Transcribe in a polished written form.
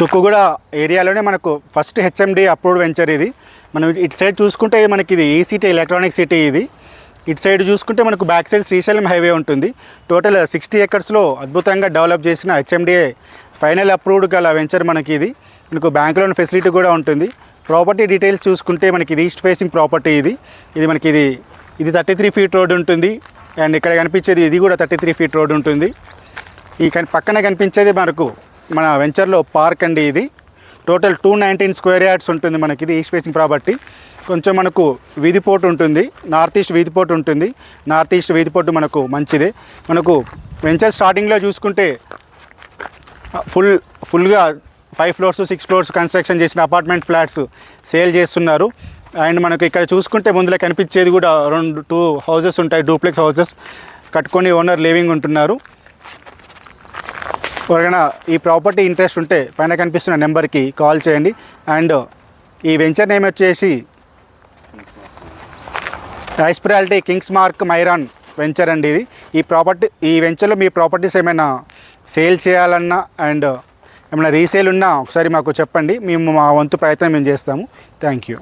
తుక్కుగూడ ఏరియాలోనే మనకు first HMD approved venture ఇది. మనం ఇటు సైడ్ చూసుకుంటే మనకి ఇది ఈసీటీ ఎలక్ట్రానిక్ సిటీ ఇది. ఇటు సైడ్ చూసుకుంటే మనకు బ్యాక్ సైడ్ శ్రీశైలం హైవే ఉంటుంది. టోటల్ 60 ఎకర్స్లో అద్భుతంగా డెవలప్ చేసిన హెచ్ఎండిఏ ఫైనల్ అప్రూవ్డ్ గల వెంచర్ మనకి ఇది. మనకు బ్యాంక్ లోన్ ఫెసిలిటీ కూడా ఉంటుంది. ప్రాపర్టీ డీటెయిల్స్ చూసుకుంటే మనకి ఇది ఈస్ట్ ఫేసింగ్ ప్రాపర్టీ ఇది మనకి ఇది 33 ఫీట్ రోడ్ ఉంటుంది. అండ్ ఇక్కడ కనిపించేది ఇది కూడా 33 ఫీట్ రోడ్ ఉంటుంది. ఈ పక్కన కనిపించేది మనకు మన వెంచర్లో పార్క్ అండి. ఇది టోటల్ 219 స్క్వేర్ యార్డ్స్ ఉంటుంది మనకి. ఇది ఈస్ట్ ఫేసింగ్ ప్రాపర్టీ. కొంచెం మనకు వీధిపోటు ఉంటుంది, నార్త్ ఈస్ట్ వీధిపోటు ఉంటుంది. నార్త్ ఈస్ట్ వీధిపోటు మనకు మంచిదే. మనకు వెంచర్ స్టార్టింగ్లో చూసుకుంటే ఫుల్గా 5 ఫ్లోర్స్ 6 ఫ్లోర్స్ కన్స్ట్రక్షన్ చేసిన అపార్ట్మెంట్ ఫ్లాట్స్ సేల్ చేస్తున్నారు. అండ్ మనకు ఇక్కడ చూసుకుంటే ముందులో కనిపించేది కూడా 2 హౌసెస్ ఉంటాయి, డూప్లెక్స్ హౌసెస్ కట్టుకొని ఓనర్ లివింగ్ ఉంటున్నారు. ఎవరైనా ఈ ప్రాపర్టీ ఇంట్రెస్ట్ ఉంటే పైన కనిపిస్తున్న నెంబర్కి కాల్ చేయండి. అండ్ ఈ వెంచర్ నేమ్ వచ్చేసి ఐస్పిరాలిటీ కింగ్స్ మార్క్ మైరాన్ వెంచర్ అండి. ఈ వెంచర్లో మీ ప్రాపర్టీస్ ఏమైనా సేల్ చేయాలన్నా అండ్ ఏమైనా రీసేల్ ఉన్నా ఒకసారి మాకు చెప్పండి. మేము మా వంతు ప్రయత్నం మేము చేస్తాము. Thank you.